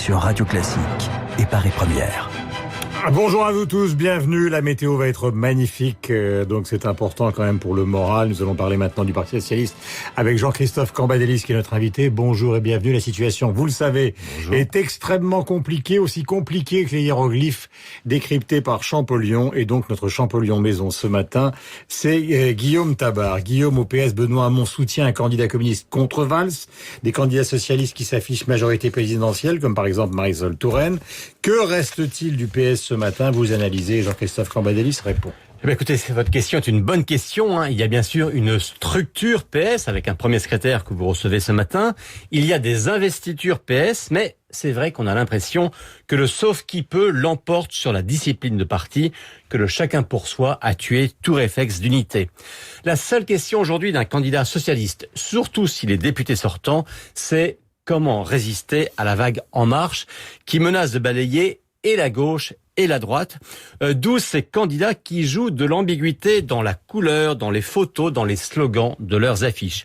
sur Radio Classique et Paris Première. Bonjour à vous tous, bienvenue. La météo va être magnifique, donc c'est important quand même pour le moral. Nous allons parler maintenant du Parti Socialiste avec Jean-Christophe Cambadélis qui est notre invité. Bonjour et bienvenue. La situation, vous le savez, est extrêmement compliquée, aussi compliquée que les hiéroglyphes décryptés par Champollion. Et donc notre Champollion maison ce matin, c'est Guillaume Tabar. Guillaume au PS, Benoît Hamon soutient un candidat communiste contre Valls, des candidats socialistes qui s'affichent majorité présidentielle, comme par exemple Marisol Touraine. Que reste-t-il du PS ce matin? Vous analysez, Jean-Christophe Cambadélis répond. Eh bien, écoutez, votre question est une bonne question. Il y a bien sûr une structure PS avec un premier secrétaire que vous recevez ce matin. Il y a des investitures PS, mais c'est vrai qu'on a l'impression que le sauf qui peut l'emporte sur la discipline de parti, que le chacun pour soi a tué tout réflexe d'unité. La seule question aujourd'hui d'un candidat socialiste, surtout s'il est député sortant, c'est comment résister à la vague En Marche qui menace de balayer et la gauche et la droite, d'où ces candidats qui jouent de l'ambiguïté dans la couleur, dans les photos, dans les slogans de leurs affiches.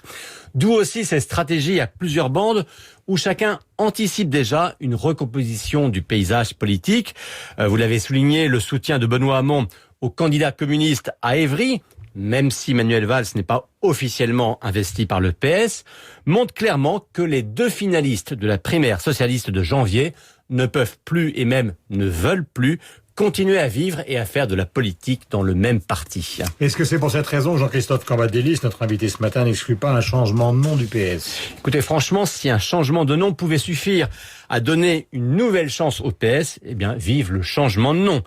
D'où aussi ces stratégies à plusieurs bandes où chacun anticipe déjà une recomposition du paysage politique. Vous l'avez souligné, le soutien de Benoît Hamon au candidat communiste à Évry, même si Manuel Valls n'est pas officiellement investi par le PS, montre clairement que les deux finalistes de la primaire socialiste de janvier ne peuvent plus et même ne veulent plus continuer à vivre et à faire de la politique dans le même parti. Est-ce que c'est pour cette raison, Jean-Christophe Cambadélis, notre invité ce matin, n'exclut pas un changement de nom du PS? Écoutez, franchement, si un changement de nom pouvait suffire à donner une nouvelle chance au PS, eh bien, vive le changement de nom.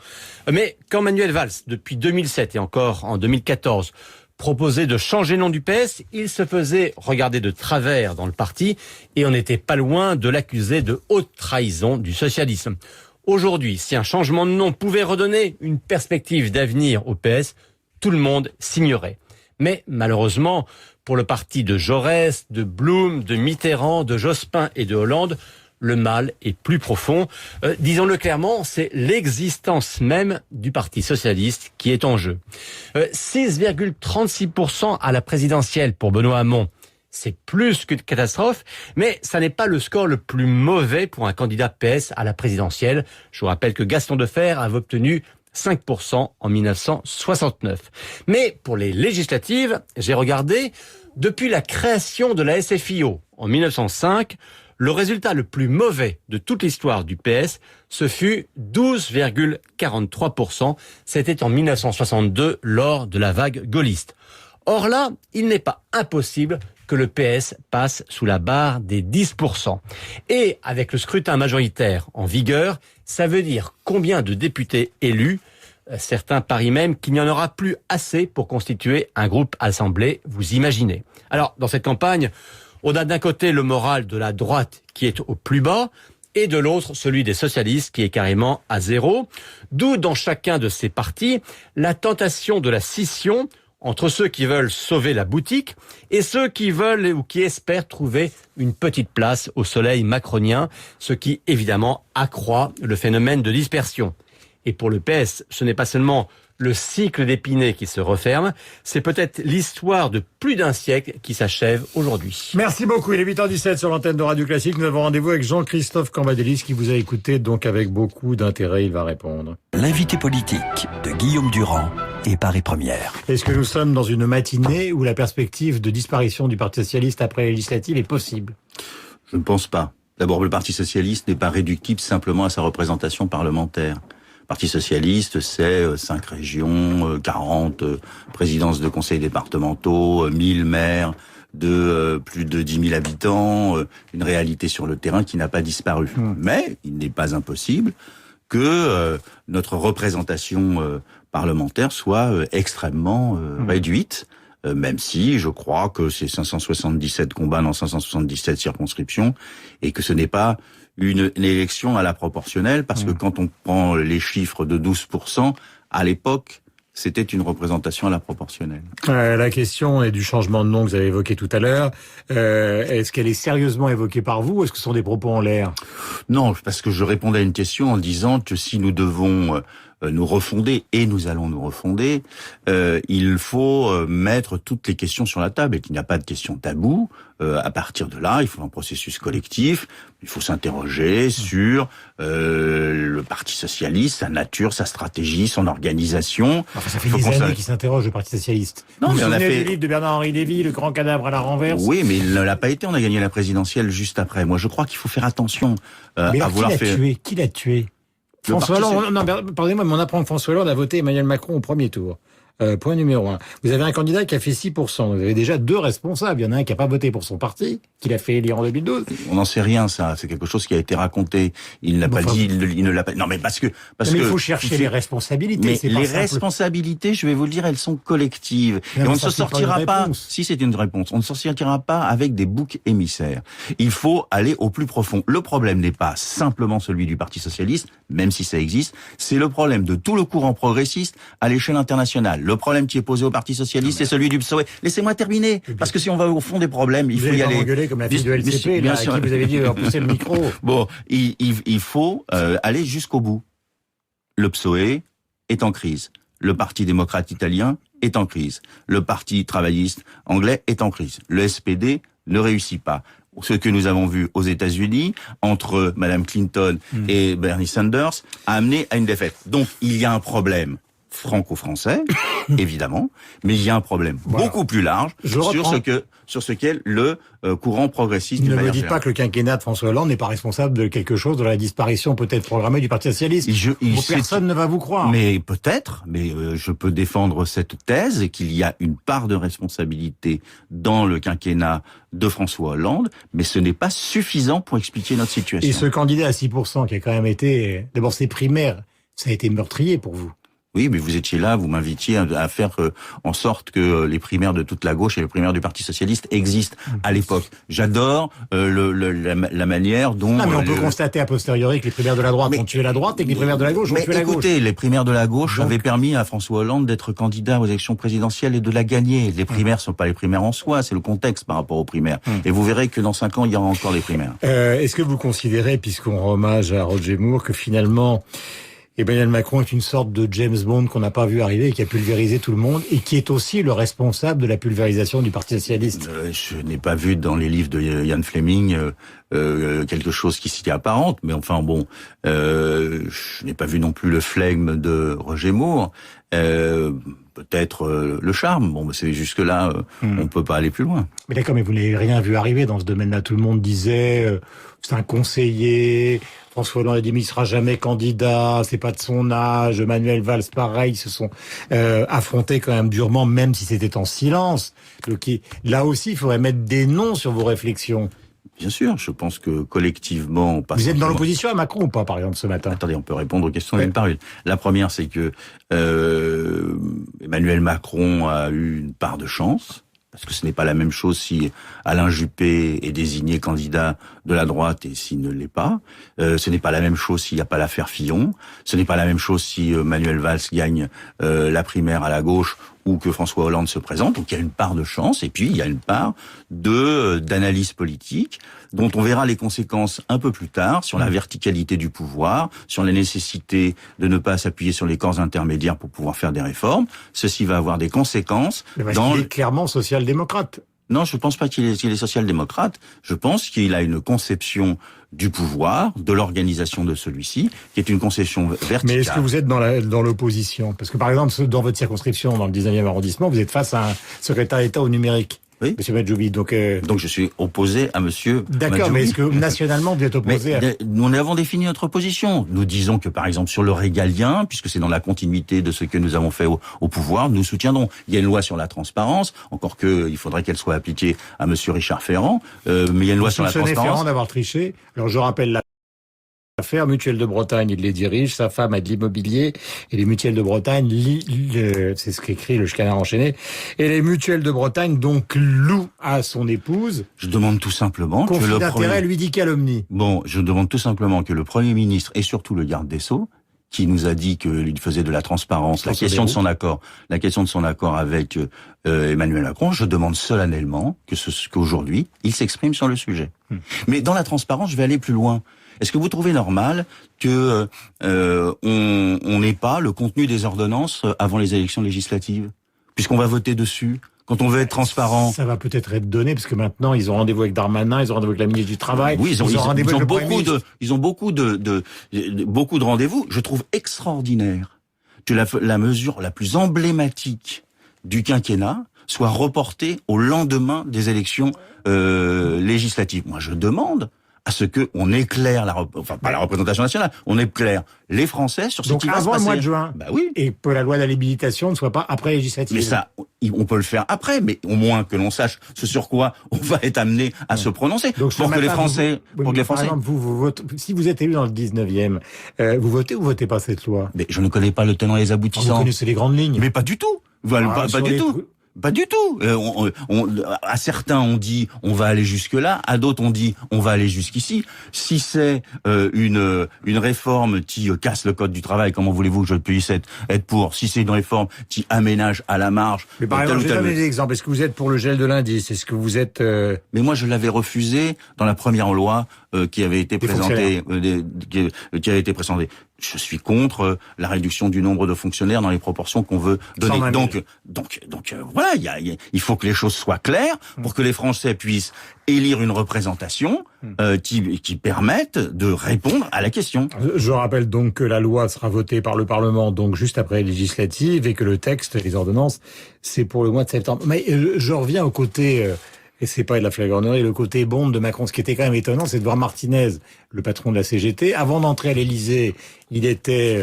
Mais quand Manuel Valls, depuis 2007 et encore en 2014, proposait de changer le nom du PS, il se faisait regarder de travers dans le parti et on n'était pas loin de l'accuser de haute trahison du socialisme. Aujourd'hui, si un changement de nom pouvait redonner une perspective d'avenir au PS, tout le monde signerait. Mais malheureusement, pour le parti de Jaurès, de Blum, de Mitterrand, de Jospin et de Hollande, le mal est plus profond. Disons-le clairement, c'est l'existence même du Parti socialiste qui est en jeu. 6,36% à la présidentielle pour Benoît Hamon. C'est plus qu'une catastrophe, mais ça n'est pas le score le plus mauvais pour un candidat PS à la présidentielle. Je vous rappelle que Gaston Defferre avait obtenu 5% en 1969. Mais pour les législatives, j'ai regardé, depuis la création de la SFIO en 1905, le résultat le plus mauvais de toute l'histoire du PS, ce fut 12,43%. C'était en 1962 lors de la vague gaulliste. Or là, il n'est pas impossible que le PS passe sous la barre des 10%. Et avec le scrutin majoritaire en vigueur, ça veut dire combien de députés élus? Certains parient même qu'il n'y en aura plus assez pour constituer un groupe assemblée, vous imaginez. Alors, dans cette campagne, on a d'un côté le moral de la droite qui est au plus bas, et de l'autre celui des socialistes qui est carrément à zéro. D'où dans chacun de ces partis la tentation de la scission entre ceux qui veulent sauver la boutique et ceux qui veulent ou qui espèrent trouver une petite place au soleil macronien, ce qui évidemment accroît le phénomène de dispersion. Et pour le PS, ce n'est pas seulement le cycle d'Épinay qui se referme, c'est peut-être l'histoire de plus d'un siècle qui s'achève aujourd'hui. Merci beaucoup. Il est 8h17 sur l'antenne de Radio Classique. Nous avons rendez-vous avec Jean-Christophe Cambadélis qui vous a écouté, donc avec beaucoup d'intérêt, il va répondre. L'invité politique de Guillaume Durand et Paris Première. Est-ce que nous sommes dans une matinée où la perspective de disparition du Parti Socialiste après les législatives est possible? Je ne pense pas. D'abord, le Parti Socialiste n'est pas réductible simplement à sa représentation parlementaire. Le Parti Socialiste, c'est 5 régions, 40 présidences de conseils départementaux, 1000 maires de plus de 10 000 habitants, une réalité sur le terrain qui n'a pas disparu. Mais il n'est pas impossible que notre représentation parlementaire soit extrêmement réduite, même si je crois que c'est 577 combats dans 577 circonscriptions et que ce n'est pas une élection à la proportionnelle, parce que quand on prend les chiffres de 12%, à l'époque, c'était une représentation à la proportionnelle. La question est du changement de nom que vous avez évoqué tout à l'heure. Est-ce qu'elle est sérieusement évoquée par vous ou est-ce que ce sont des propos en l'air? Non, parce que je répondais à une question en disant que si nous devons nous refonder, et nous allons nous refonder, il faut mettre toutes les questions sur la table et qu'il n'y a pas de questions taboues. À partir de là, il faut un processus collectif. Il faut s'interroger sur le Parti socialiste, sa nature, sa stratégie, son organisation. Enfin, ça fait des années qu'il s'interroge, le Parti socialiste. Non, vous mais vous on a souvenez fait du livre de Bernard-Henri Lévy, Le grand cadavre à la renverse? Oui, mais il ne l'a pas été. On a gagné la présidentielle juste après. Moi, je crois qu'il faut faire attention mais à alors, vouloir faire. Qui l'a tué? François Hollande. Non, pardonnez-moi, mais on apprend que François Hollande a voté Emmanuel Macron au premier tour. Point numéro 1. Vous avez un candidat qui a fait 6%. Vous avez déjà 2 responsables. Il y en a un qui n'a pas voté pour son parti, qui l'a fait élire en 2012. On n'en sait rien, ça. C'est quelque chose qui a été raconté. Il n'a pas dit, il ne l'a pas. Non, mais parce que il faut chercher les responsabilités. Mais c'est pas les simple. responsabilités, je vais vous le dire, elles sont collectives. Non, et on mais ne ça, se c'est pas sortira une pas. réponse. Si c'est une réponse, on ne se sortira pas avec des boucs émissaires. Il faut aller au plus profond. Le problème n'est pas simplement celui du Parti socialiste, même si ça existe. C'est le problème de tout le courant progressiste à l'échelle internationale. Le problème qui est posé au Parti socialiste, c'est celui du PSOE. Laissez-moi terminer, parce que si on va au fond des problèmes, il faut y aller. Engueuler comme la fille de LCP, là, à qui vous avez dit de repousser le micro. Bon, il faut aller jusqu'au bout. Le PSOE est en crise. Le Parti démocrate italien est en crise. Le Parti travailliste anglais est en crise. Le SPD ne réussit pas. Ce que nous avons vu aux États-Unis entre Madame Clinton et Bernie Sanders a amené à une défaite. Donc il y a un problème franco-français, évidemment, mais il y a un problème beaucoup plus large sur ce qu'est le courant progressiste. Ne me dites pas que le quinquennat de François Hollande n'est pas responsable de quelque chose, de la disparition peut-être programmée du Parti socialiste. Personne ne va vous croire. Mais peut-être, mais je peux défendre cette thèse qu'il y a une part de responsabilité dans le quinquennat de François Hollande, mais ce n'est pas suffisant pour expliquer notre situation. Et ce candidat à 6% qui a quand même été, d'abord ses primaires, ça a été meurtrier pour vous. Oui, mais vous étiez là, vous m'invitiez à faire en sorte que les primaires de toute la gauche et les primaires du Parti socialiste existent à l'époque. J'adore la manière dont... Non, mais on peut constater a posteriori que les primaires de la droite ont tué la droite et que les primaires de la gauche ont tué la gauche. Écoutez, les primaires de la gauche avaient permis à François Hollande d'être candidat aux élections présidentielles et de la gagner. Les primaires ne sont pas les primaires en soi, c'est le contexte par rapport aux primaires. Et vous verrez que dans 5 ans, il y aura encore les primaires. Est-ce que vous considérez, puisqu'on rend hommage à Roger Moore, que finalement... Emmanuel Macron est une sorte de James Bond qu'on n'a pas vu arriver et qui a pulvérisé tout le monde et qui est aussi le responsable de la pulvérisation du Parti socialiste. Je n'ai pas vu dans les livres de Ian Fleming quelque chose qui s'y apparente, mais enfin bon, je n'ai pas vu non plus le flegme de Roger Moore. Peut-être le charme. Bon, c'est jusque-là, on peut pas aller plus loin. Mais d'accord, mais vous n'avez rien vu arriver dans ce domaine-là. Tout le monde disait, c'est un conseiller. François Hollande a dit, mais il sera jamais candidat. C'est pas de son âge. Manuel Valls, pareil, ils se sont affrontés quand même durement, même si c'était en silence. Donc là aussi, il faudrait mettre des noms sur vos réflexions. Bien sûr, je pense que collectivement... Vous êtes dans l'opposition à Macron ou pas, par exemple, ce matin? Attendez, on peut répondre aux questions d'une par une. La première, c'est que Emmanuel Macron a eu une part de chance, parce que ce n'est pas la même chose si Alain Juppé est désigné candidat de la droite et s'il ne l'est pas. Ce n'est pas la même chose s'il n'y a pas l'affaire Fillon. Ce n'est pas la même chose si Manuel Valls gagne la primaire à la gauche ou que François Hollande se présente. Donc il y a une part de chance et puis il y a une part d'analyse politique dont on verra les conséquences un peu plus tard sur la verticalité du pouvoir, sur la nécessité de ne pas s'appuyer sur les corps intermédiaires pour pouvoir faire des réformes. Ceci va avoir des conséquences. Il est clairement social-démocrate. Non, je pense pas qu'il est social-démocrate. Je pense qu'il a une conception du pouvoir, de l'organisation de celui-ci, qui est une conception verticale. Mais est-ce que vous êtes dans l'opposition? Parce que par exemple, dans votre circonscription, dans le 19e arrondissement, vous êtes face à un secrétaire d'État au numérique. Oui. Monsieur Majoubi, donc je suis opposé à Monsieur D'accord, Majoubi. mais est-ce que nationalement vous êtes opposé Nous avons défini notre position. Nous disons que par exemple sur le régalien, puisque c'est dans la continuité de ce que nous avons fait au pouvoir, nous soutiendrons. Il y a une loi sur la transparence, encore que il faudrait qu'elle soit appliquée à Monsieur Richard Ferrand, mais il y a une loi sur la transparence. Ferrand d'avoir triché. Alors je rappelle l'affaire Mutuelle de Bretagne, il les dirige, sa femme a de l'immobilier, et les Mutuelles de Bretagne, c'est ce qu'écrit le Canard enchaîné, et les Mutuelles de Bretagne donc louent à son épouse. Je demande tout simplement que conflit d'intérêt lui dit calomnie. Bon, je demande tout simplement que le Premier ministre et surtout le garde des Sceaux, qui nous a dit qu'il faisait de la transparence, la question de son accord avec Emmanuel Macron, je demande solennellement qu'aujourd'hui, il s'exprime sur le sujet. Mais dans la transparence, je vais aller plus loin. Est-ce que vous trouvez normal que on n'ait pas le contenu des ordonnances avant les élections législatives, puisqu'on va voter dessus? Quand on veut être transparent. Ça va peut-être être donné, parce que maintenant, ils ont rendez-vous avec Darmanin, ils ont rendez-vous avec la ministre du Travail. Oui, ils ont rendez-vous avec le Premier ministre. ils ont beaucoup de rendez-vous. Je trouve extraordinaire que la mesure la plus emblématique du quinquennat soit reportée au lendemain des élections législatives. Moi, je demande à ce que on éclaire pas la représentation nationale, on éclaire les Français sur ce qui va se passer. Donc avant le mois de juin. Bah oui. Et que la loi d'habilitation ne soit pas après législative. Mais ça, on peut le faire après, mais au moins que l'on sache ce sur quoi on va être amené à se prononcer. Donc, pour que les Français, par exemple, vous votez, si vous êtes élu dans le 19e, vous votez ou vous votez pas cette loi? Mais je ne connais pas le tenant et les aboutissants. Vous connaissez les grandes lignes. Mais pas du tout. Pas du tout. Pas du tout. À certains on dit on va aller jusque là, à d'autres on dit on va aller jusqu'ici. Si c'est une réforme qui casse le code du travail, comment voulez-vous que je puisse être pour? Si c'est une réforme qui aménage à la marge. Mais par exemple, je vais donner des exemples. Est-ce que vous êtes pour le gel de l'indice? Est-ce que vous êtes Mais moi je l'avais refusé dans la première loi qui avait été présentée, qui avait été présentée. Je suis contre la réduction du nombre de fonctionnaires dans les proportions qu'on veut donner. Donc voilà, il faut que les choses soient claires pour que les Français puissent élire une représentation qui permette de répondre à la question. Je rappelle donc que la loi sera votée par le Parlement donc juste après les législatives et que le texte, les ordonnances, c'est pour le mois de septembre. Mais je reviens au côté et c'est pas de la flagornerie, le côté bombe de Macron. Ce qui était quand même étonnant, c'est de voir Martinez, le patron de la CGT, avant d'entrer à l'Élysée, il était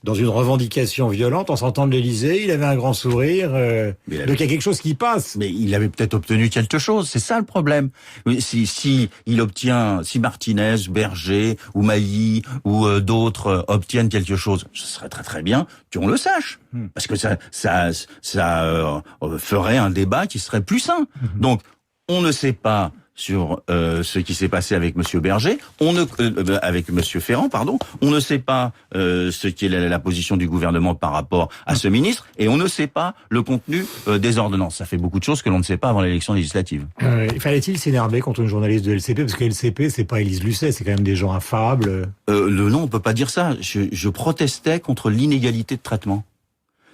dans une revendication violente. En sortant de l'Élysée, il avait un grand sourire. Donc il y a quelque chose qui passe. Mais il avait peut-être obtenu quelque chose. C'est ça le problème. Si Martinez, Berger ou Mailly ou d'autres obtiennent quelque chose, ce serait très très bien qu'on le sache, parce que ça ferait un débat qui serait plus sain. Donc on ne sait pas sur ce qui s'est passé avec Monsieur Berger, avec Monsieur Ferrand, pardon. On ne sait pas ce qui est la position du gouvernement par rapport à ce ministre, et on ne sait pas le contenu des ordonnances. Ça fait beaucoup de choses que l'on ne sait pas avant l'élection législative. Fallait-il s'énerver contre une journaliste de LCP, parce que LCP, c'est pas Élise Lucet, c'est quand même des gens affables. Non, on peut pas dire ça. Je protestais contre l'inégalité de traitement.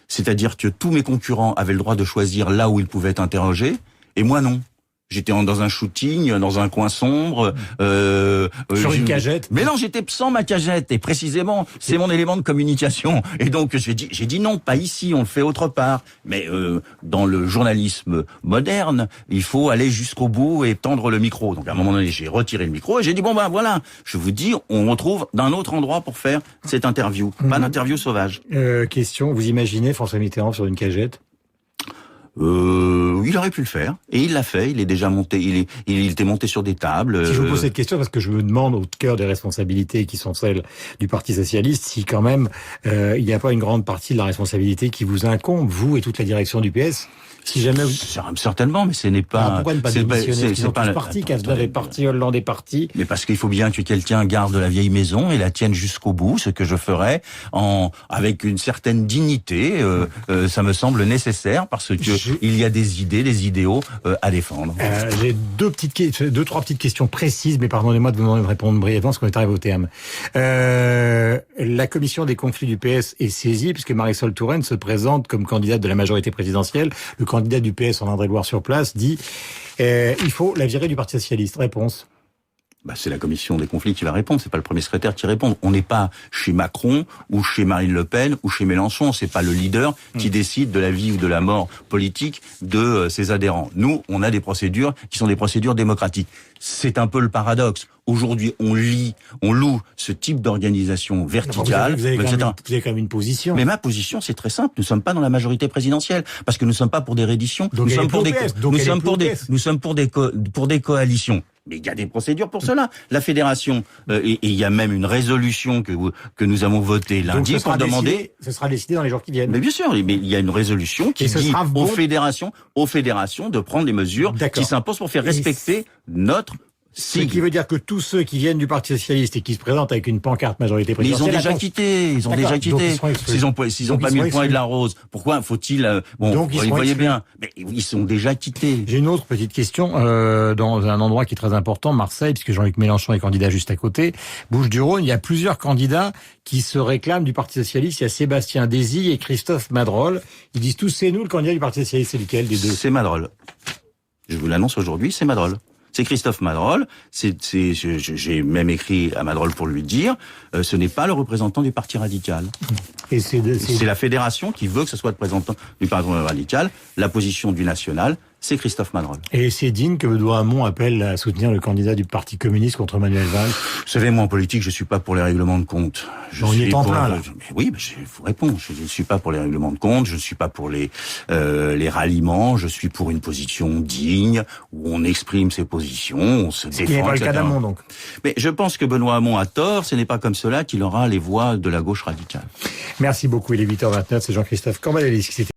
C'est-à-dire que tous mes concurrents avaient le droit de choisir là où ils pouvaient être interrogés, et moi non. J'étais dans un shooting, dans un coin sombre. Sur une cagette. Mais non, j'étais sans ma cagette. Et précisément, c'est mon élément de communication. Et donc, j'ai dit non, pas ici, on le fait autre part. Mais dans le journalisme moderne, il faut aller jusqu'au bout et tendre le micro. Donc, à un moment donné, j'ai retiré le micro et j'ai dit, bon ben voilà, je vous dis, on retrouve d'un autre endroit pour faire cette interview. Pas d'interview sauvage. Question, vous imaginez François Mitterrand sur une cagette? Il aurait pu le faire, et il l'a fait. Il est déjà monté. Il était monté sur des tables. Si je vous pose cette question, parce que je me demande au cœur des responsabilités qui sont celles du Parti socialiste, si quand même il n'y a pas une grande partie de la responsabilité qui vous incombe, vous et toute la direction du PS. Si jamais vous... Certainement, mais ce n'est pas... Alors pourquoi ne pas démissionner? C'est pas le parti, Cazeneuve est parti, Hollande est parti. Mais parce qu'il faut bien que quelqu'un garde la vieille maison et la tienne jusqu'au bout, ce que je ferai avec une certaine dignité. Ça me semble nécessaire parce que il y a des idées, des idéaux à défendre. J'ai deux, trois petites questions précises, mais pardonnez-moi de vous demander de répondre brièvement parce qu'on est arrivé au terme. La commission des conflits du PS est saisie puisque Marisol Touraine se présente comme candidate de la majorité présidentielle. Le candidat du PS en Indre-et-Loire sur place dit il faut la virer du Parti socialiste. Réponse. C'est la commission des conflits qui va répondre, c'est pas le premier secrétaire qui répond. On n'est pas chez Macron ou chez Marine Le Pen ou chez Mélenchon, c'est pas le leader qui décide de la vie ou de la mort politique de ses adhérents. Nous, on a des procédures qui sont des procédures démocratiques. C'est un peu le paradoxe. Aujourd'hui, on loue ce type d'organisation verticale. Vous avez quand même une position. Mais ma position, c'est très simple. Nous ne sommes pas dans la majorité présidentielle parce que nous ne sommes pas pour des redditions. Nous sommes pour des coalitions. Mais il y a des procédures pour cela. La fédération, et il y a même une résolution que nous avons votée lundi pour demander... Ce sera décidé dans les jours qui viennent. Mais bien sûr, mais il y a une résolution qui dit aux fédérations de prendre les mesures qui s'imposent pour faire respecter notre Ce qui veut dire que tous ceux qui viennent du Parti socialiste et qui se présentent avec une pancarte majorité Mais ils ont présidentielle... déjà quitté, ils ont D'accord. déjà Donc, quitté. ils seront exclus. S'ils ont Donc, pas ils mis seront le point et exclus. de la rose, pourquoi faut-il... Donc, ils vous seront voyez exclus. bien, mais ils sont déjà quittés. J'ai une autre petite question dans un endroit qui est très important, Marseille, puisque Jean-Luc Mélenchon est candidat juste à côté. Bouches-du-Rhône, il y a plusieurs candidats qui se réclament du Parti socialiste. Il y a Sébastien Désy et Christophe Madrol. Ils disent tous c'est nous le candidat du Parti socialiste. C'est lequel des deux? C'est Madrol. Je vous l'annonce aujourd'hui, c'est Madrol. C'est Christophe Madrol. J'ai même écrit à Madrol pour lui dire, ce n'est pas le représentant du Parti radical. Et C'est la fédération qui veut que ce soit le représentant du Parti radical. La position du national, c'est Christophe Madrol. Et c'est digne que Benoît Hamon appelle à soutenir le candidat du Parti communiste contre Manuel Valls. Vous savez, moi en politique, je suis pas pour les règlements de compte. On y est en plein, là. Oui, je vous réponds. Je ne suis pas pour les règlements de compte. Je ne suis pas pour les ralliements. Je suis pour une position digne où on exprime ses positions, on se défend. Ce qui n'est pas le etc. cas d'Hamon, donc. Mais je pense que Benoît Hamon a tort. Ce n'est pas comme cela qu'il aura les voix de la gauche radicale. Merci beaucoup. Il est 8h29. C'est Jean-Christophe Cambadélis qui s'était